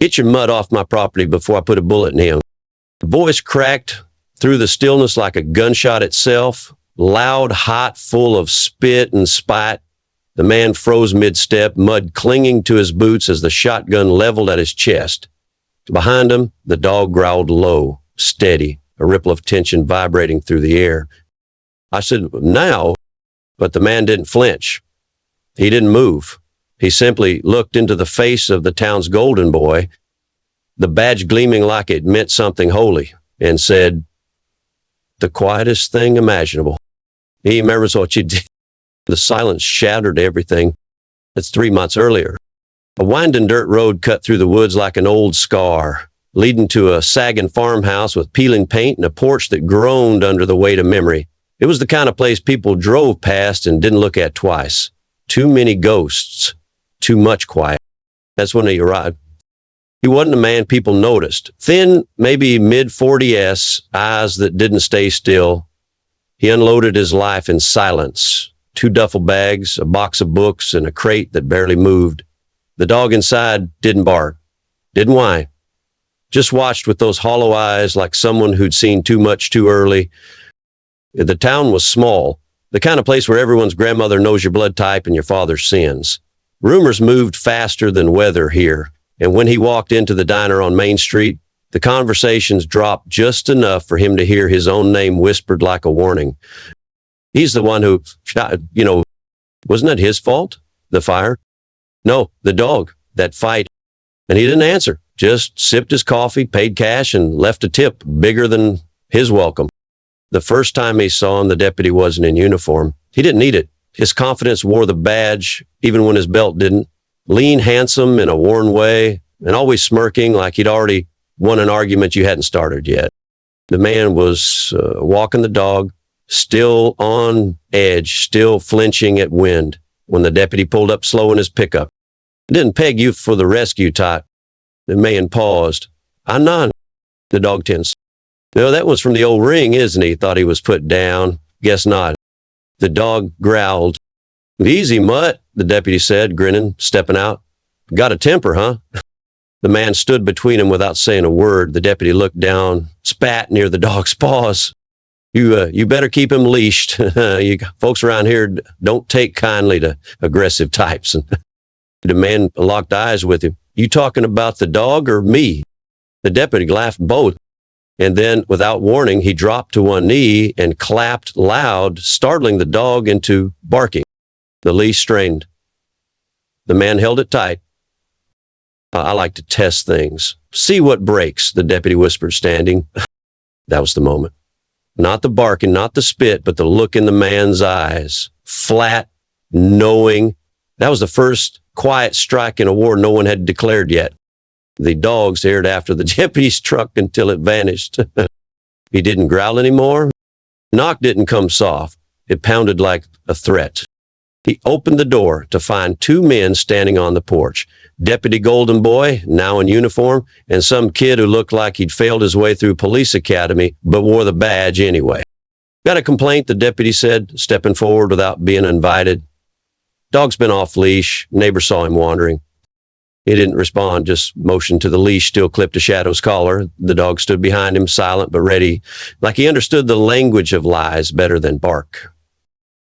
Get your mud off my property before I put a bullet in him. The voice cracked through the stillness like a gunshot itself, loud, hot, full of spit and spite. The man froze mid-step, mud clinging to his boots as the shotgun leveled at his chest. Behind him, the dog growled low, steady, a ripple of tension vibrating through the air. I said, now, but the man didn't flinch. He didn't move. He simply looked into the face of the town's golden boy, the badge gleaming like it meant something holy, and said, the quietest thing imaginable. He remembers what you did. The silence shattered everything. That's 3 months earlier. A winding dirt road cut through the woods like an old scar, leading to a sagging farmhouse with peeling paint and a porch that groaned under the weight of memory. It was the kind of place people drove past and didn't look at twice. Too many ghosts. Too much quiet. That's when he arrived. He wasn't a man people noticed. Thin, maybe mid-40s, eyes that didn't stay still. He unloaded his life in silence. 2 duffel bags, a box of books, and a crate that barely moved. The dog inside didn't bark, didn't whine. Just watched with those hollow eyes like someone who'd seen too much too early. The town was small, the kind of place where everyone's grandmother knows your blood type and your father's sins. Rumors moved faster than weather here, and when he walked into the diner on Main Street, the conversations dropped just enough for him to hear his own name whispered like a warning. He's the one who shot, wasn't it his fault? The fire? No, the dog, that fight. And he didn't answer, just sipped his coffee, paid cash, and left a tip bigger than his welcome. The first time he saw him, the deputy wasn't in uniform. He didn't need it. His confidence wore the badge, even when his belt didn't. Lean, handsome, in a worn way, and always smirking like he'd already won an argument you hadn't started yet. The man was walking the dog, still on edge, still flinching at wind, when the deputy pulled up slow in his pickup. Didn't peg you for the rescue type. The man paused. I'm not. The dog tensed. No, that was from the old ring, isn't he? Thought he was put down. Guess not. The dog growled. Easy, mutt, the deputy said, grinning, stepping out. Got a temper, huh? The man stood between them without saying a word. The deputy looked down, spat near the dog's paws. You better keep him leashed. You folks around here don't take kindly to aggressive types. The man locked eyes with him. You talking about the dog or me? The deputy laughed both. And then, without warning, he dropped to one knee and clapped loud, startling the dog into barking. The leash strained. The man held it tight. I like to test things. See what breaks, the deputy whispered, standing. That was the moment. Not the barking, not the spit, but the look in the man's eyes. Flat, knowing. That was the first quiet strike in a war no one had declared yet. The dog stared after the deputy's truck until it vanished. He didn't growl anymore. Knock didn't come soft. It pounded like a threat. He opened the door to find 2 men standing on the porch. Deputy Golden Boy, now in uniform, and some kid who looked like he'd failed his way through police academy, but wore the badge anyway. Got a complaint, the deputy said, stepping forward without being invited. Dog's been off leash. Neighbor saw him wandering. He didn't respond, just motioned to the leash still clipped to Shadow's collar. The dog stood behind him, silent but ready, like he understood the language of lies better than bark.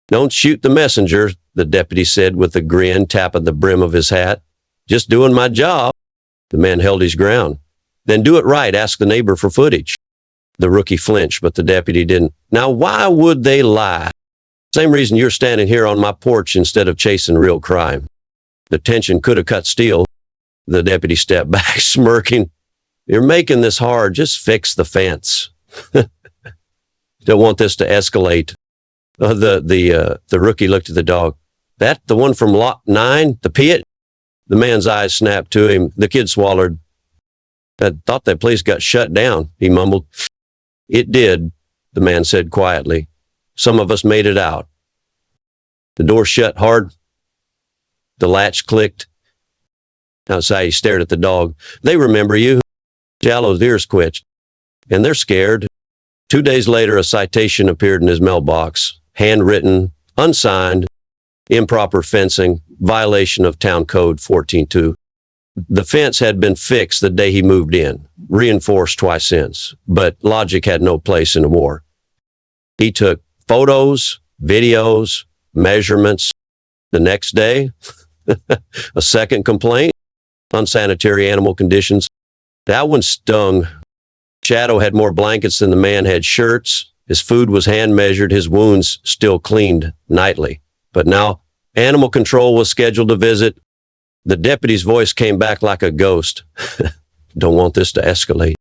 Don't shoot the messenger, the deputy said with a grin, tapping the brim of his hat. Just doing my job. The man held his ground. Then do it right, ask the neighbor for footage. The rookie flinched, but the deputy didn't. Now, why would they lie? Same reason you're standing here on my porch instead of chasing real crime. The tension could have cut steel. The deputy stepped back, smirking. You're making this hard. Just fix the fence. Don't want this to escalate. The rookie looked at the dog. That the one from lot 9, the pit? The man's eyes snapped to him. The kid swallowed. I thought that place got shut down, he mumbled. It did, the man said quietly. Some of us made it out. The door shut hard. The latch clicked. Outside, he stared at the dog. They remember you. Jallow's ears twitched. And they're scared. 2 days later, a citation appeared in his mailbox. Handwritten, unsigned, improper fencing, violation of Town Code 14.2. The fence had been fixed the day he moved in, reinforced twice since, but logic had no place in the war. He took photos, videos, measurements. The next day, a second complaint, unsanitary animal conditions. That one stung. Shadow had more blankets than the man had shirts. His food was hand measured, his wounds still cleaned nightly. But now, animal control was scheduled to visit. The deputy's voice came back like a ghost. Don't want this to escalate.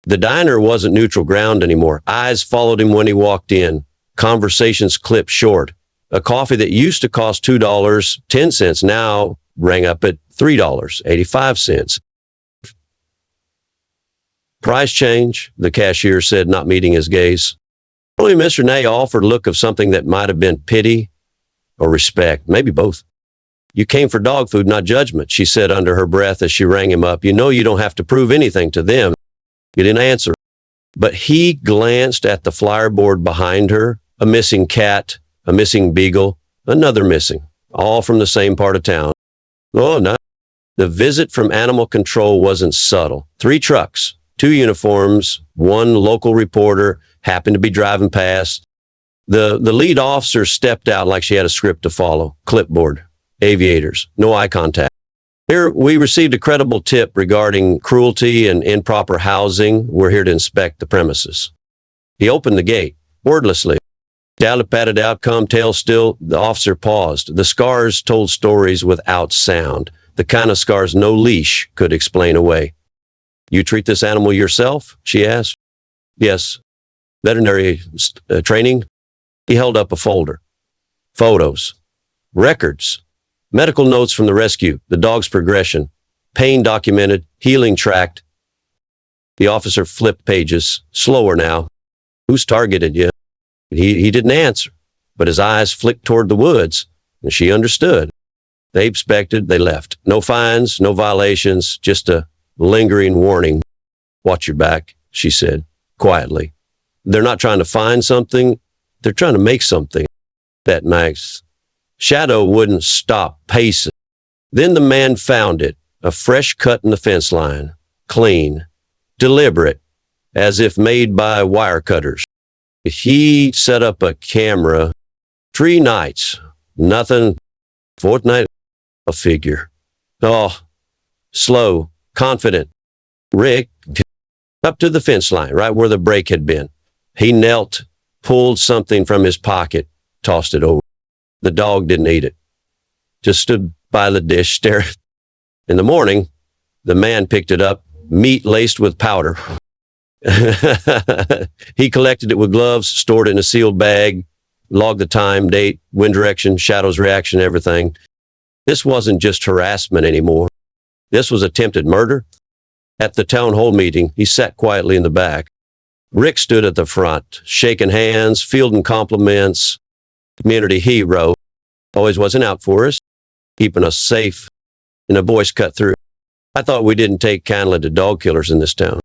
The diner wasn't neutral ground anymore. Eyes followed him when he walked in. Conversations clipped short. A coffee that used to cost $2.10 now rang up at $3.85. Price change, the cashier said, not meeting his gaze. Only Miss Renee offered a look of something that might have been pity or respect, maybe both. You came for dog food, not judgment, she said under her breath as she rang him up. You know you don't have to prove anything to them. He didn't answer. But he glanced at the flyer board behind her, a missing cat, a missing beagle, another missing, all from the same part of town. Oh, no. The visit from animal control wasn't subtle. 3 trucks, 2 uniforms, 1 local reporter happened to be driving past. The lead officer stepped out like she had a script to follow. Clipboard, aviators, no eye contact. Here, we received a credible tip regarding cruelty and improper housing. We're here to inspect the premises. He opened the gate, wordlessly. Dally patted out, calm, tail still. The officer paused. The scars told stories without sound, the kind of scars no leash could explain away. You treat this animal yourself? She asked. Yes. Veterinary training? He held up a folder. Photos. Records. Medical notes from the rescue, the dog's progression, pain documented, healing tracked. The officer flipped pages, slower now. Who's targeted you? He didn't answer, but his eyes flicked toward the woods, and she understood. They inspected, they left. No fines, no violations, just a lingering warning. Watch your back, she said, quietly. They're not trying to find something, they're trying to make something. That Max. Shadow wouldn't stop pacing. Then the man found it, a fresh cut in the fence line, clean, deliberate, as if made by wire cutters. He set up a camera. 3 nights, nothing. 4th night, a figure. Oh, slow, confident. Rick, up to the fence line, right where the break had been. He knelt, pulled something from his pocket, tossed it over. The dog didn't eat it. Just stood by the dish, staring. In the morning, the man picked it up, meat laced with powder. He collected it with gloves, stored it in a sealed bag, logged the time, date, wind direction, Shadow's reaction, everything. This wasn't just harassment anymore. This was attempted murder. At the town hall meeting, he sat quietly in the back. Rick stood at the front, shaking hands, fielding compliments. Community hero. Always wasn't out for us, keeping us safe. And a voice cut through. I thought we didn't take kindly to dog killers in this town.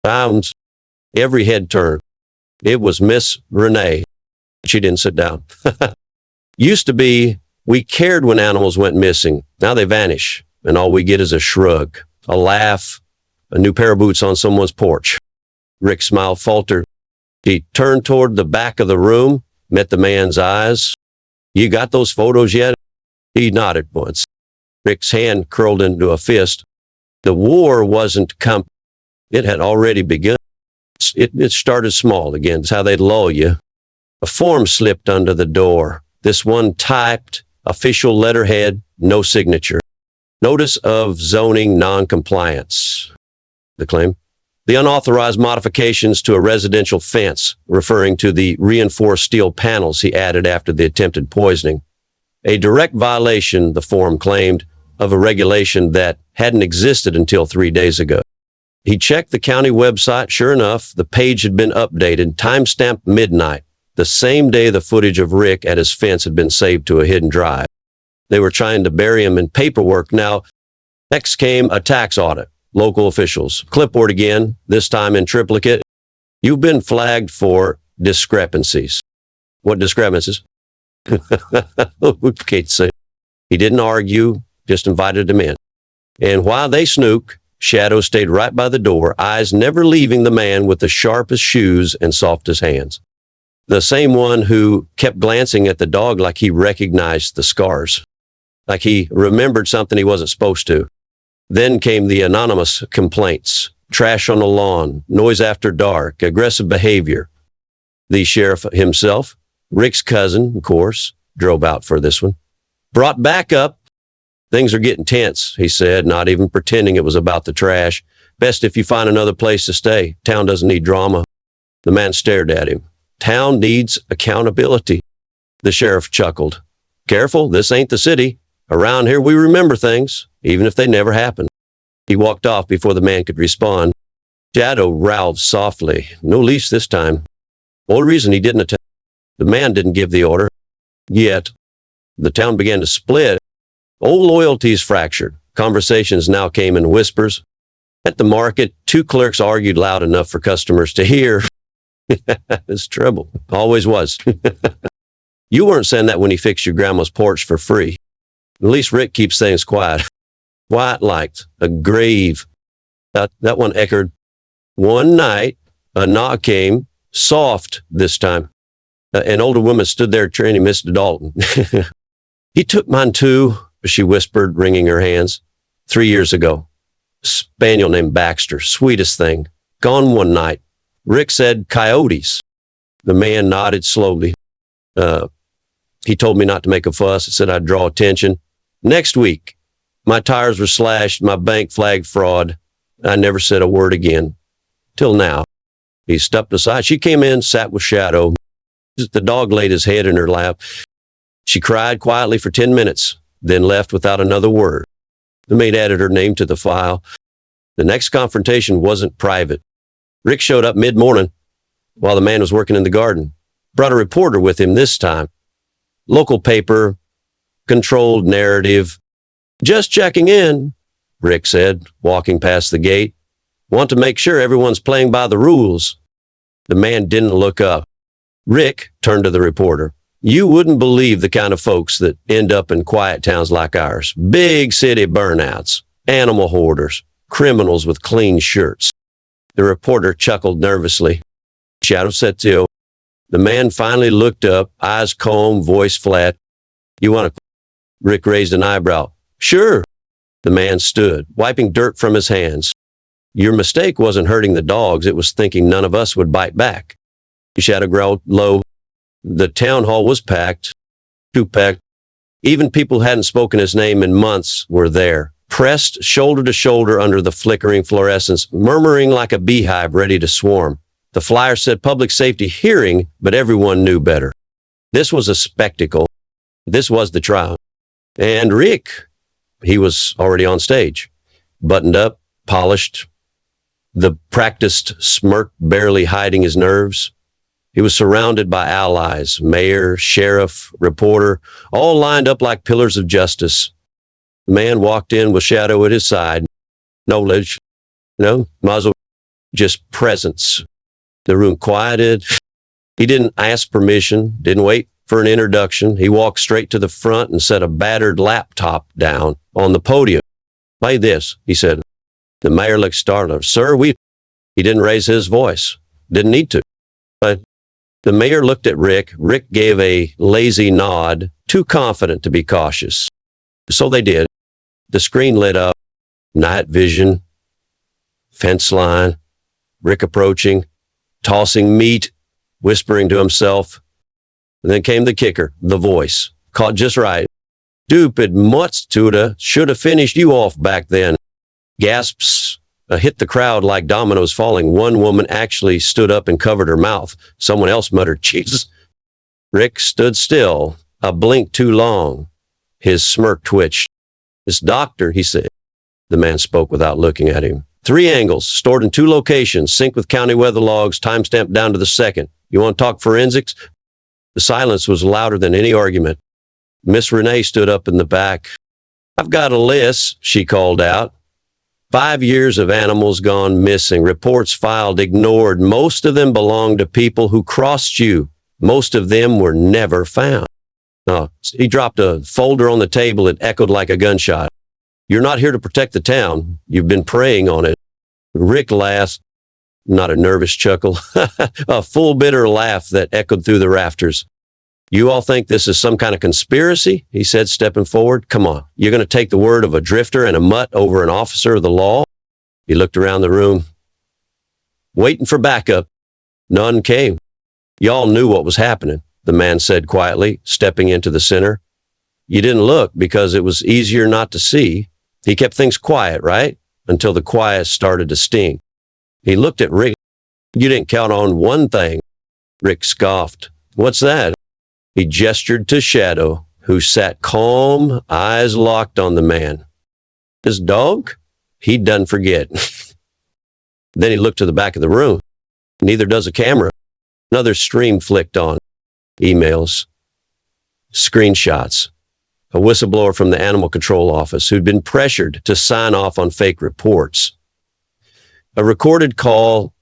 Sounds. Every head turned. It was Miss Renee. She didn't sit down. Used to be, we cared when animals went missing. Now they vanish, and all we get is a shrug, a laugh, a new pair of boots on someone's porch. Rick's smile faltered. He turned toward the back of the room, met the man's eyes. You got those photos yet? He nodded once. Rick's hand curled into a fist. The war wasn't come. It had already begun. It started small again. It's how they'd lull you. A form slipped under the door. This one typed, official letterhead, no signature. Notice of zoning non-compliance. The claim. The unauthorized modifications to a residential fence, referring to the reinforced steel panels he added after the attempted poisoning. A direct violation, the form claimed, of a regulation that hadn't existed until 3 days ago. He checked the county website. Sure enough, the page had been updated, timestamped midnight, the same day the footage of Rick at his fence had been saved to a hidden drive. They were trying to bury him in paperwork. Now, next came a tax audit. Local officials. Clipboard again, this time in triplicate. You've been flagged for discrepancies. What discrepancies? We can't say. He didn't argue, just invited him in. And while they snook, Shadow stayed right by the door, eyes never leaving the man with the sharpest shoes and softest hands. The same one who kept glancing at the dog like he recognized the scars, like he remembered something he wasn't supposed to. Then came the anonymous complaints: trash on the lawn, noise after dark, aggressive behavior. The sheriff himself, Rick's cousin, of course, drove out for this one. Brought back up. Things are getting tense, he said, not even pretending it was about the trash. Best if you find another place to stay. Town doesn't need drama. The man stared at him. Town needs accountability. The sheriff chuckled. Careful, this ain't the city. Around here we remember things, even if they never happened. He walked off before the man could respond. Shadow growled softly. No leash this time. Only reason he didn't attack. The man didn't give the order. Yet, the town began to split. Old loyalties fractured. Conversations now came in whispers. At the market, two clerks argued loud enough for customers to hear. It's trouble. Always was. You weren't saying that when he fixed your grandma's porch for free. At least Rick keeps things quiet. Quiet like a grave. That one echoed. One night, a knock came, soft this time. An older woman stood there training Mr. Dalton. He took mine too, she whispered, wringing her hands. 3 years ago. Spaniel named Baxter, sweetest thing. Gone one night. Rick said coyotes. The man nodded slowly. He told me not to make a fuss. He said I'd draw attention. Next week, my tires were slashed, my bank flagged fraud. I never said a word again. Till now. He stepped aside. She came in, sat with Shadow. The dog laid his head in her lap. She cried quietly for 10 minutes, then left without another word. The maid added her name to the file. The next confrontation wasn't private. Rick showed up mid-morning while the man was working in the garden. Brought a reporter with him this time. Local paper, controlled narrative. Just checking in, Rick said, walking past the gate. Want to make sure everyone's playing by the rules. The man didn't look up. Rick turned to the reporter. You wouldn't believe the kind of folks that end up in quiet towns like ours. Big city burnouts, animal hoarders, criminals with clean shirts. The reporter chuckled nervously. Shadow sat still. The man finally looked up, eyes calm, voice flat. You want to? Rick raised an eyebrow. Sure. The man stood, wiping dirt from his hands. Your mistake wasn't hurting the dogs. It was thinking none of us would bite back. Shadow growled low. The town hall was packed, too packed. Even people who hadn't spoken his name in months were there, pressed shoulder to shoulder under the flickering fluorescence, murmuring like a beehive ready to swarm. The flyer said public safety hearing, but everyone knew better. This was a spectacle. This was the trial. And Rick, he was already on stage, buttoned up, polished, the practiced smirk barely hiding his nerves. He was surrounded by allies, mayor, sheriff, reporter, all lined up like pillars of justice. The man walked in with Shadow at his side. No ledge, no muzzle, just presence. The room quieted. He didn't ask permission, didn't wait for an introduction. He walked straight to the front and set a battered laptop down on the podium. Play this, he said. The mayor looked startled. Sir, He didn't raise his voice. Didn't need to. But the mayor looked at Rick. Rick gave a lazy nod, too confident to be cautious. So they did. The screen lit up. Night vision. Fence line. Rick approaching. Tossing meat. Whispering to himself. And then came the kicker, the voice. Caught just right. Stupid Mutstuda should have finished you off back then. Gasps hit the crowd like dominoes falling. One woman actually stood up and covered her mouth. Someone else muttered, Jesus. Rick stood still, a blink too long. His smirk twitched. This doctor, he said. The man spoke without looking at him. 3 angles, stored in 2 locations, synced with county weather logs, timestamped down to the second. You want to talk forensics? The silence was louder than any argument. Miss Renee stood up in the back. I've got a list, she called out. 5 years of animals gone missing, reports filed, ignored. Most of them belonged to people who crossed you. Most of them were never found. He dropped a folder on the table. It echoed like a gunshot. You're not here to protect the town. You've been preying on it. Rick laughed, not a nervous chuckle, a full bitter laugh that echoed through the rafters. You all think this is some kind of conspiracy? He said, stepping forward. Come on, you're going to take the word of a drifter and a mutt over an officer of the law? He looked around the room, waiting for backup. None came. Y'all knew what was happening, the man said quietly, stepping into the center. You didn't look because it was easier not to see. He kept things quiet, right? Until the quiet started to sting. He looked at Rick. You didn't count on one thing. Rick scoffed. What's that? He gestured to Shadow, who sat calm, eyes locked on the man. His dog? He'd done forget. Then he looked to the back of the room. Neither does a camera. Another stream flicked on. Emails. Screenshots. A whistleblower from the Animal Control Office who'd been pressured to sign off on fake reports. A recorded call,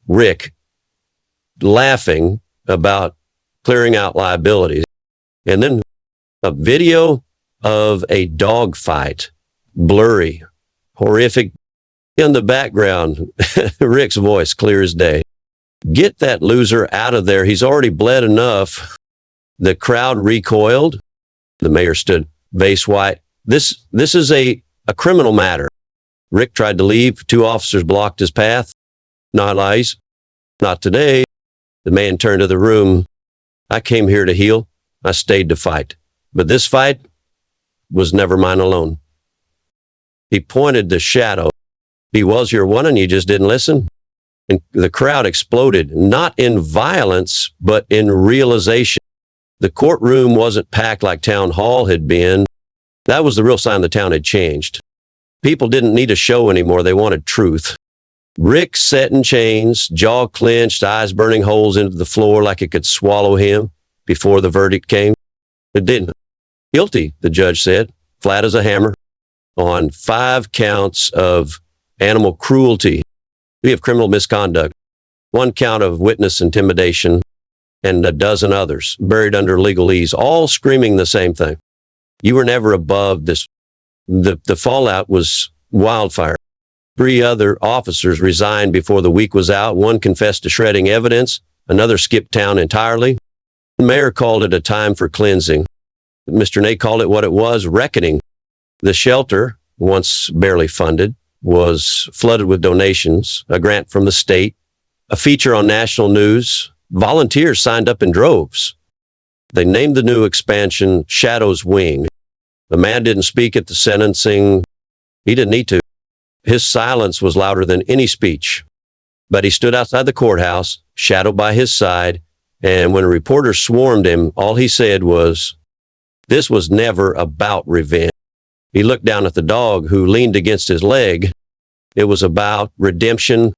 Rick laughing about clearing out liabilities. And then a video of a dog fight, blurry, horrific. In the background, Rick's voice clear as day. Get that loser out of there. He's already bled enough. The crowd recoiled. The mayor stood face white. This is a criminal matter. Rick tried to leave. 2 officers blocked his path. Not lies. Not today. The man turned to the room. I came here to heal. I stayed to fight. But this fight was never mine alone. He pointed to Shadow. He was your one and you just didn't listen. And the crowd exploded, not in violence, but in realization. The courtroom wasn't packed like town hall had been. That was the real sign the town had changed. People didn't need a show anymore. They wanted truth. Rick sat in chains, jaw clenched, eyes burning holes into the floor like it could swallow him before the verdict came. It didn't. Guilty, the judge said, flat as a hammer, on 5 counts of animal cruelty. We have criminal misconduct, 1 count of witness intimidation, and a dozen others buried under legalese, all screaming the same thing. You were never above this. The fallout was wildfire. 3 other officers resigned before the week was out. 1 confessed to shredding evidence. Another skipped town entirely. The mayor called it a time for cleansing. Mr. Ney called it what it was, reckoning. The shelter, once barely funded, was flooded with donations, a grant from the state, a feature on national news. Volunteers signed up in droves. They named the new expansion Shadow's Wing. The man didn't speak at the sentencing. He didn't need to. His silence was louder than any speech. But he stood outside the courthouse, Shadow by his side, and when a reporter swarmed him, all he said was, this was never about revenge. He looked down at the dog who leaned against his leg. It was about redemption.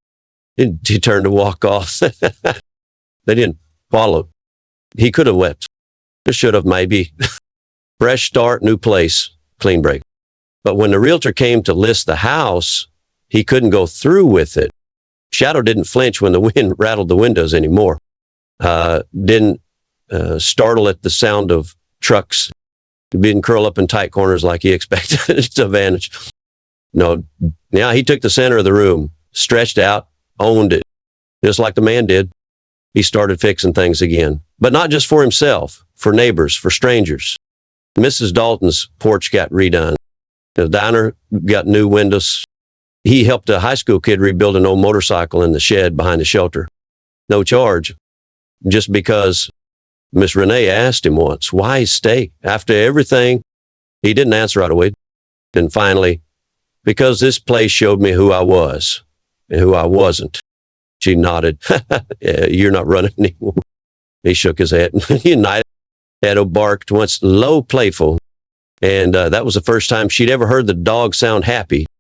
He turned to walk off. They didn't follow. He could have wept. They should have, maybe. Fresh start, new place, clean break. But when the realtor came to list the house, he couldn't go through with it. Shadow didn't flinch when the wind rattled the windows anymore. Didn't startle at the sound of trucks. Didn't curl up in tight corners like he expected to vanish. No, now he took the center of the room, stretched out, owned it, just like the man did. He started fixing things again, but not just for himself, for neighbors, for strangers. Mrs. Dalton's porch got redone. The diner got new windows. He helped a high school kid rebuild an old motorcycle in the shed behind the shelter. No charge, just because Miss Renee asked him once, why stay? After everything, he didn't answer right away. Then finally, because this place showed me who I was and who I wasn't. She nodded. Yeah, you're not running anymore. He shook his head. United Shadow barked once, low, playful. And that was the first time she'd ever heard the dog sound happy.